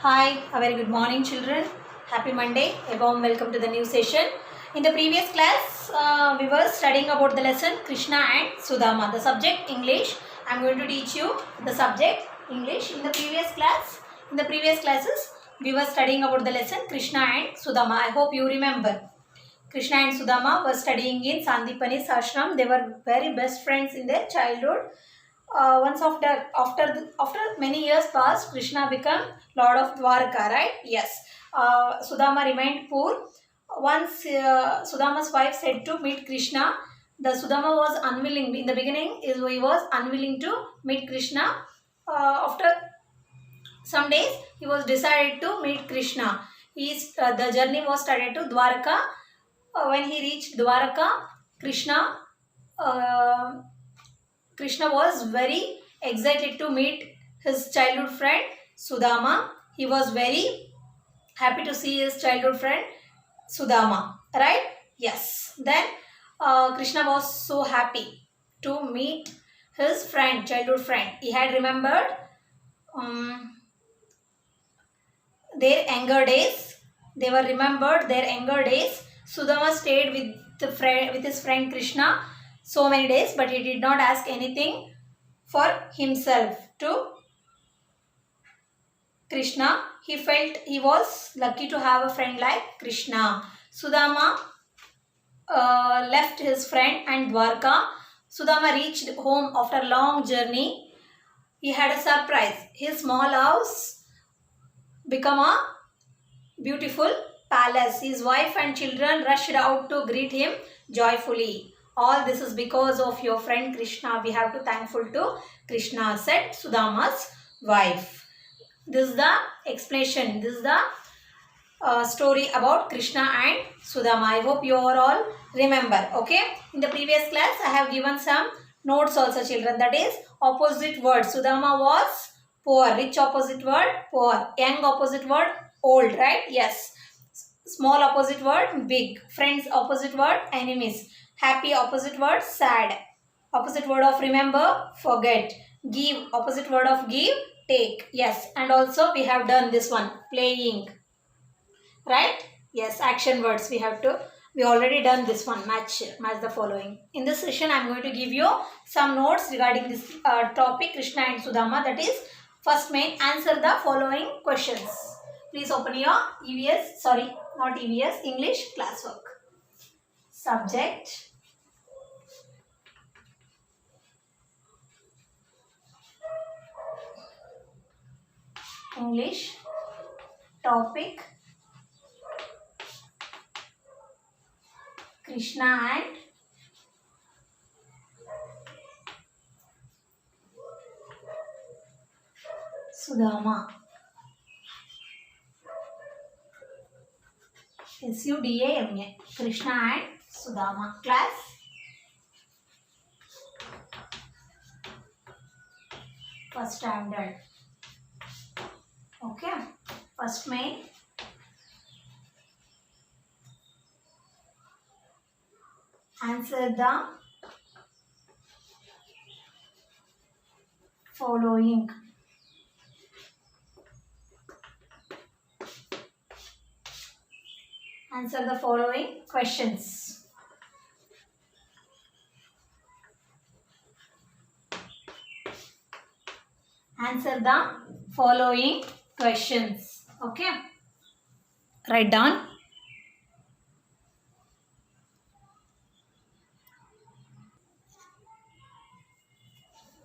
Hi, a very good morning, children. Happy Monday. A warm welcome to the new session. In the previous class, we were studying about the lesson Krishna and Sudama. The subject English. I am going to teach you the subject English. In the previous classes, we were studying about the lesson Krishna and Sudama. I hope you remember. Krishna and Sudama were studying in Sandipani's ashram. They were very best friends in their childhood. Once after many years passed, Krishna became Lord of Dwarka, right? Yes. Sudama remained poor. Once Sudama's wife said to meet Krishna, the Sudama was unwilling. In the beginning, he was unwilling to meet Krishna. After some days, he was decided to meet Krishna. The journey was started to Dwarka. When he reached Dwarka, Krishna was very excited to meet his childhood friend Sudama. He was very happy to see his childhood friend Sudama, right? Yes. Then Krishna was so happy to meet his childhood friend. He had remembered their younger days. They were remembered their younger days. Sudama stayed with his friend Krishna so many days, but he did not ask anything for himself to Krishna. He felt he was lucky to have a friend like Krishna. Sudama left his friend and Dwarka. Sudama reached home after a long journey. He had a surprise. His small house became a beautiful palace. His wife and children rushed out to greet him joyfully. All this is because of your friend Krishna. We have to thankful to Krishna, said Sudama's wife. This is the explanation. This is the story about Krishna and Sudama. I hope you all remember. Okay. In the previous class, I have given some notes also, children. That is opposite word. Sudama was poor. Rich opposite word, poor. Young opposite word, old. Right? Yes. Small opposite word, big. Friends opposite word, enemies. Happy opposite word, sad. Opposite word of remember, forget. Give, opposite word of give, take. Yes. And also we have done this one, playing. Right? Yes. Action words we already done this one. Match the following. In this session, I am going to give you some notes regarding this topic, Krishna and Sudama. That is, first main, answer the following questions. Please open your English classwork. Subject, English, topic, Krishna and Sudama. Sudama. Krishna and Sudama. Class. First standard. Okay. First main. Answer the following. Answer the following questions. Answer the following questions. Okay. Write down.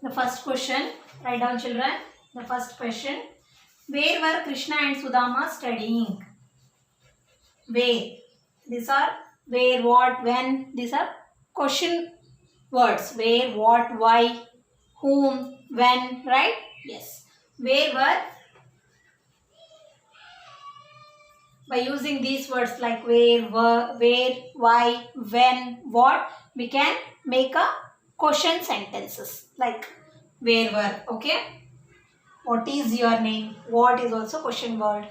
The first question. Write down, children. The first question. Where were Krishna and Sudama studying? Where? These are where, what, when. These are question words. Where, what, why, whom, when. Right? Yes. Where were? By using these words like where, why, when, what, we can make a question sentences like where were. Okay. What is your name? What is also question word.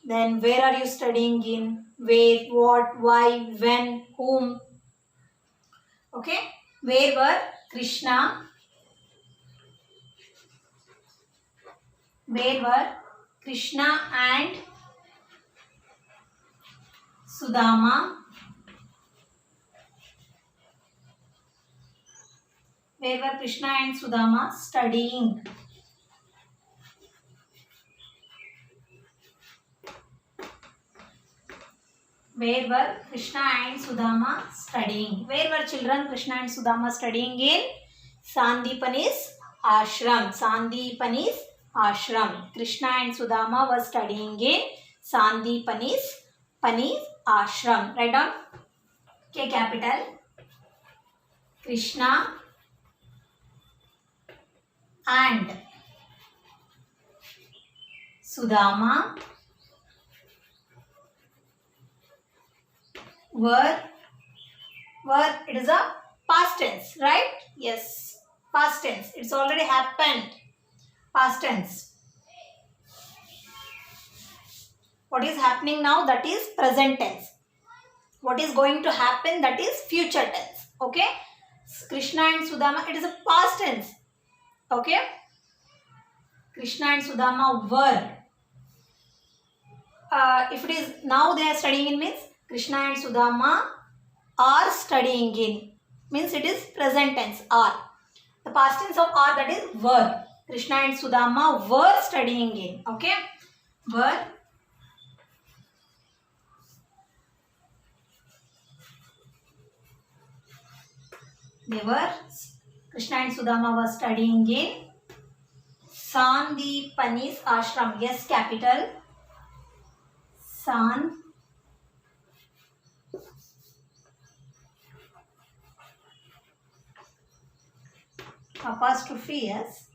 Then where are you studying in? Where, what, why, when, whom. Okay. Where were Krishna? Where were Krishna and Sudama where were Krishna and Sudama studying? Where were Krishna and Sudama studying? Where were children Krishna and Sudama studying? In Sandipani's ashram. Sandipani's ashram. Krishna and Sudama were studying in Sandipani's ashram. Write down. K capital. Krishna and Sudama were it is a past tense, right? Yes, past tense. It's already happened. Past tense. What is happening now? That is present tense. What is going to happen? That is future tense. Okay? Krishna and Sudama, it is a past tense. Okay? Krishna and Sudama were. If it is now they are studying in means Krishna and Sudama are studying in. Means it is present tense are. The past tense of are, that is were. Krishna and Sudama were studying in. Okay? Were. Krishna and Sudama were studying in Sandipani's ashram. Yes, capital. Apostrophe, yes.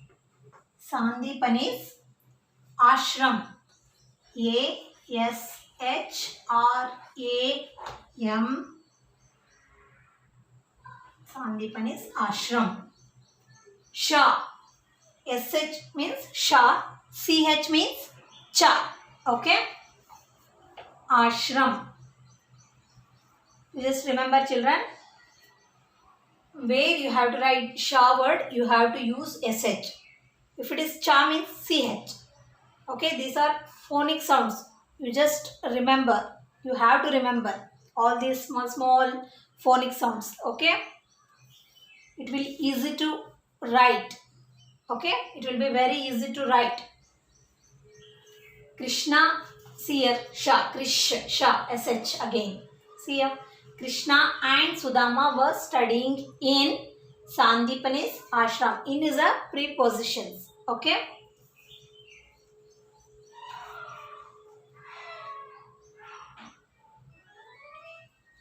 Sandipani's ashram. A-S-H-R-A-M. Sandipani's ashram. Sha. SH means Sha. CH means Cha. Okay? Ashram. Just remember, children, where you have to write Sha word, you have to use SH. If it is Cha means CH. Okay, these are phonic sounds. You just remember. You have to remember all these small phonic sounds. Okay? It will be easy to write. Okay? It will be very easy to write. Krishna, see here, Sha, Krish, Sha, SH again. See here, Krishna and Sudama were studying in Sandipani's ashram. In is a preposition. Okay?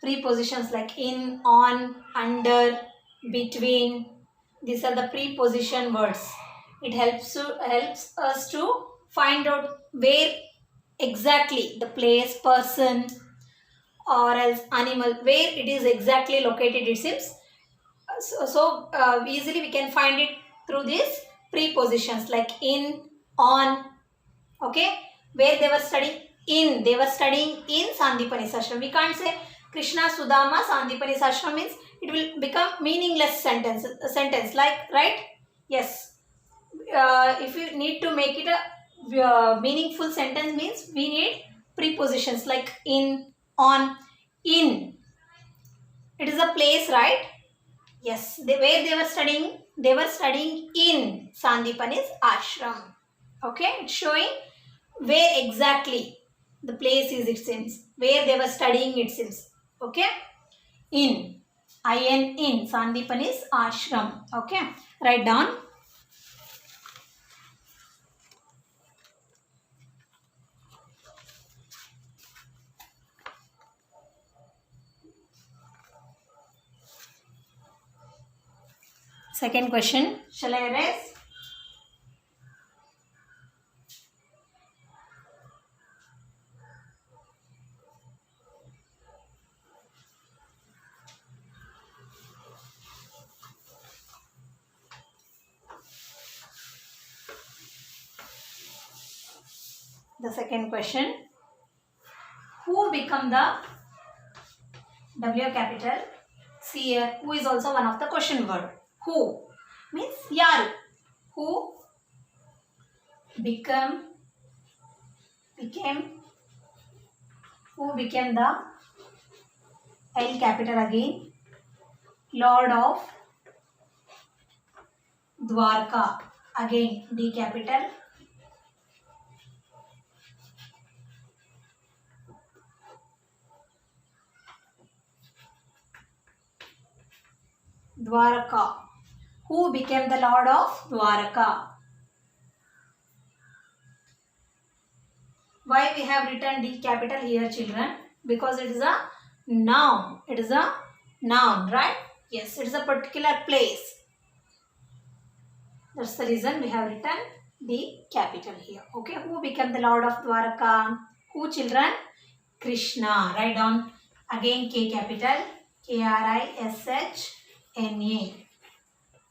Prepositions like in, on, under, between. These are the preposition words. It helps us to find out where exactly the place, person, or else animal, where it is exactly located, it seems. So easily we can find it through these prepositions like in, on. Okay, where they were studying in. They were studying in Sandipani's ashram. We can't say Krishna, Sudama, Sandipani's ashram means it will become meaningless sentence like, right? Yes. If you need to make it a meaningful sentence means we need prepositions like in, on, in. It is a place, right? Yes. Where they were studying in Sandipani's ashram. Okay, it's showing where exactly the place is, it seems. Where they were studying, it seems. Okay, in. In Sandipani's ashram. Okay, write down. Second question. Shall I erase? The second question. Who become the W capital? See here, who is also one of the question word. Who means yaru. Who become became the L capital again, Lord of Dwarka, again D capital. Dwarka. Who became the Lord of Dwarka? Why we have written D capital here, children? Because it is a noun. It is a noun, right? Yes, it is a particular place. That's the reason we have written D capital here. Okay, who became the Lord of Dwarka? Who, children? Krishna. Write down again K capital. Krishna.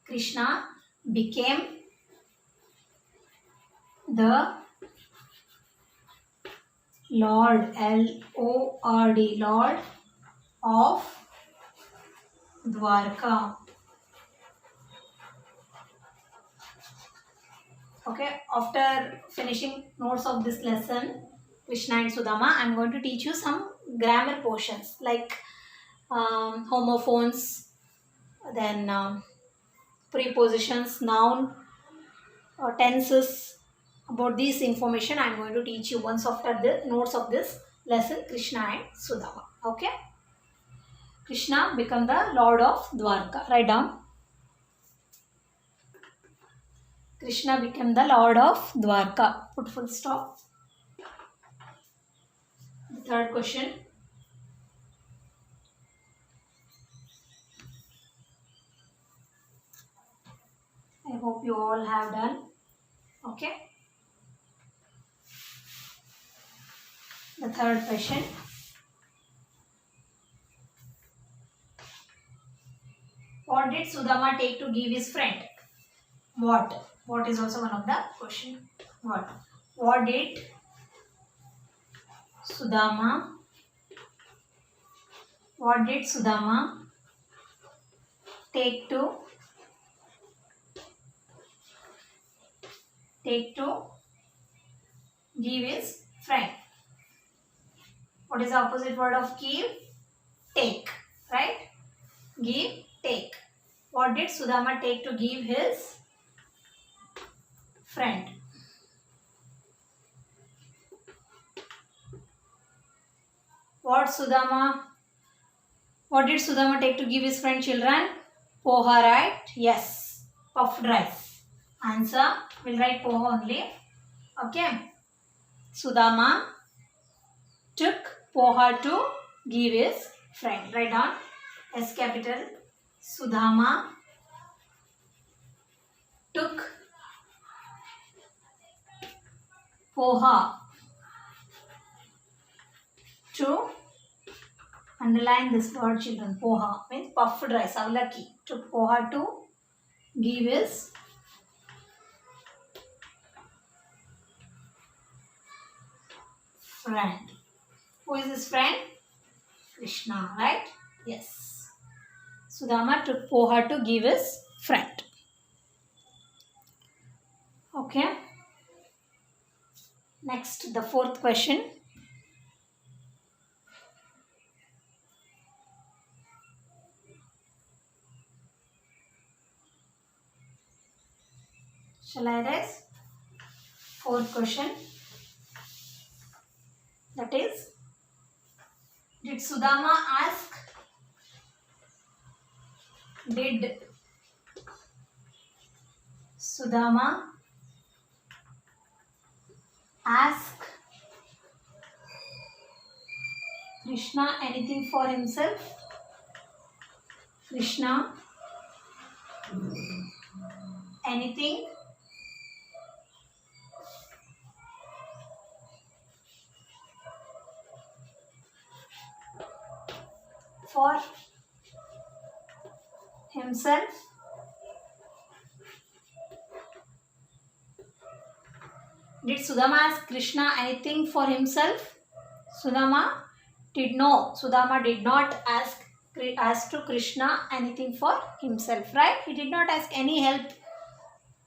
Krishna became the Lord, Lord, Lord of Dwarka. Okay, after finishing notes of this lesson, Krishna and Sudama, I am going to teach you some grammar portions like homophones, then prepositions, noun, tenses. About this information I am going to teach you once after the notes of this lesson, Krishna and Sudama. Okay. Krishna become the Lord of Dwarka. Write down. Krishna became the Lord of Dwarka. Put full stop. The third question. I hope you all have done. Okay. The third question. What did Sudama take to give his friend? What? What is also one of the question. What? What did Sudama take to give his friend? What is the opposite word of give? Take. Right? Give, take. What did Sudama take to give his friend? What did Sudama take to give his friend, children? Poha, right? Yes. Puffed rice. Answer. We'll write poha only. Okay. Sudama took poha to give his friend. Write down. S capital. Sudama took poha to, underline this word, children. Poha means puffed rice. Avlaki. Took poha to give his friend. Who is his friend? Krishna, right? Yes. Sudama took poha to give his friend. Okay. Next, the fourth question. Shall I raise? Fourth question. That is, did Sudama ask? Did Sudama ask Krishna anything for himself? Krishna anything for himself? Did Sudama ask Krishna anything for himself? Sudama did not ask to Krishna anything for himself, right? He did not ask any help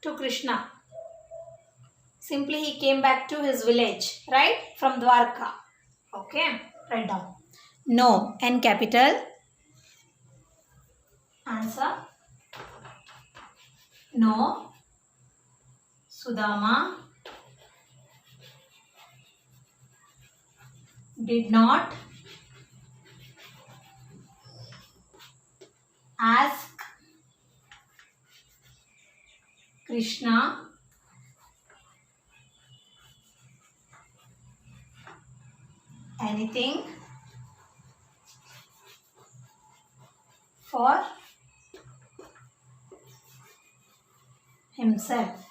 to Krishna. Simply he came back to his village, right? From Dwarka. Okay, write down. No, N capital. Answer. No, Sudama did not ask Krishna anything for himself.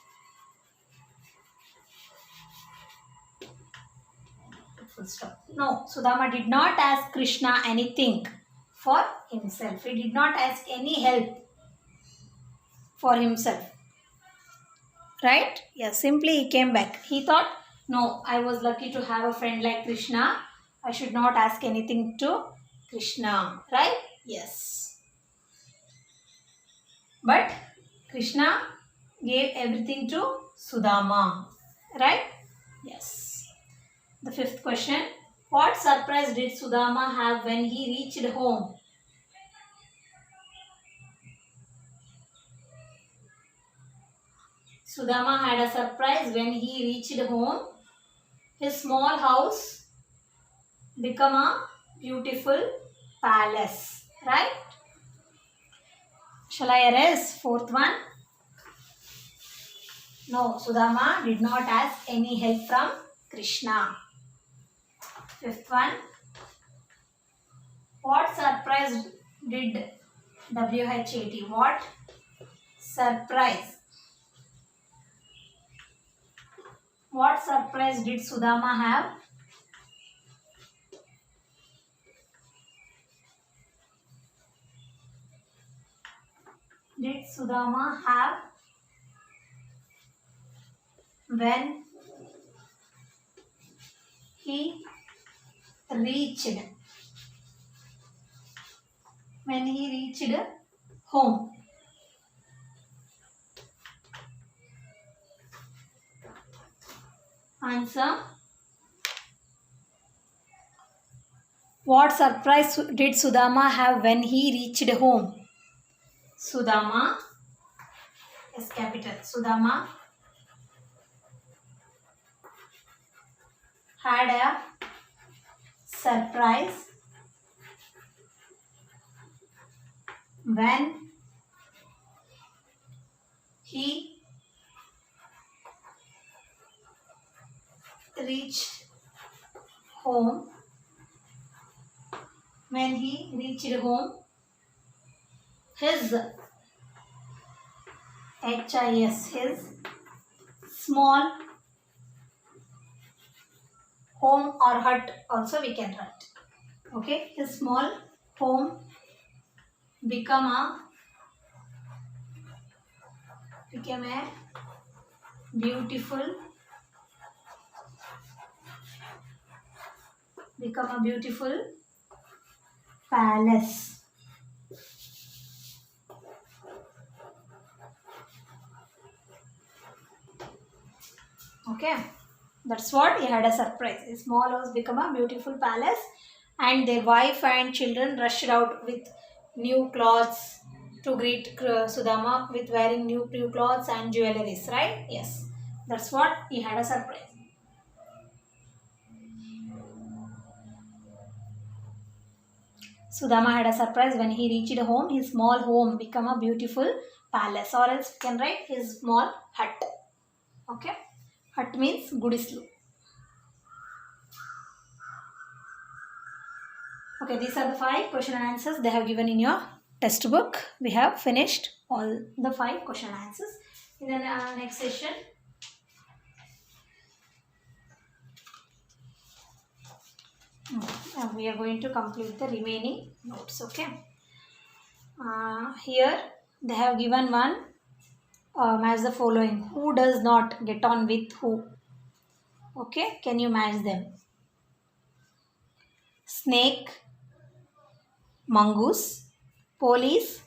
Full stop. No, Sudama did not ask Krishna anything for himself. He did not ask any help for himself. Right? Yeah, simply he came back. He thought, no, I was lucky to have a friend like Krishna. I should not ask anything to Krishna. Right? Yes. But Krishna gave everything to Sudama. Right? Yes. The fifth question. What surprise did Sudama have when he reached home? Sudama had a surprise when he reached home. His small house became a beautiful palace. Right? Shall I erase fourth one? No, Sudama did not ask any help from Krishna. Fifth one. What surprise did WHAT? What surprise? What surprise did Sudama have? Did Sudama have when he reached home? Answer. What surprise did Sudama have when he reached home? Sudama, yes, capital. Sudama had a surprise when he reached home. When he reached home, his small home or hut also we can write. Okay, his small home became a beautiful palace. Okay, that's what he had a surprise. His small house became a beautiful palace, and their wife and children rushed out with new clothes to greet Sudama with wearing new clothes and jewelries. Right? Yes, that's what he had a surprise. Sudama had a surprise when he reached home. His small home became a beautiful palace, or else we can write his small hut. Okay, hut means gudislu. Okay, these are the 5 question and answers they have given in your textbook. We have finished all the 5 question and answers. In the next session, we are going to complete the remaining notes. Okay. Here they have given one match the following. Who does not get on with who? Okay, can you match them? Snake, mongoose, police,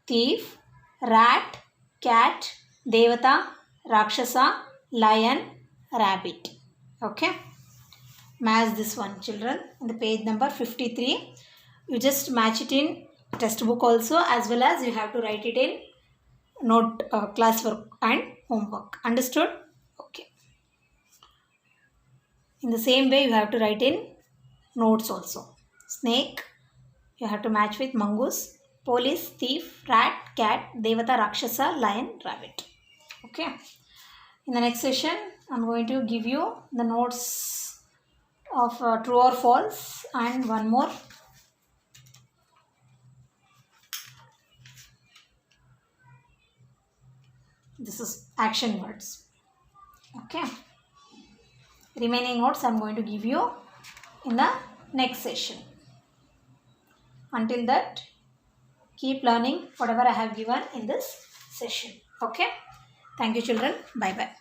thief, rat, cat, devata, rakshasa, lion, rabbit. Okay. Match this one, children. In the page number 53. You just match it in textbook also, as well as you have to write it in note classwork and homework. Understood? Okay. In the same way, you have to write in notes also. Snake, you have to match with mongoose. Police, thief, rat, cat, devata, rakshasa, lion, rabbit. Okay. In the next session, I'm going to give you the notes of true or false and one more. This is action words. Okay. Remaining notes I'm going to give you in the next session. Until that, keep learning whatever I have given in this session. Okay. Thank you, children. Bye bye.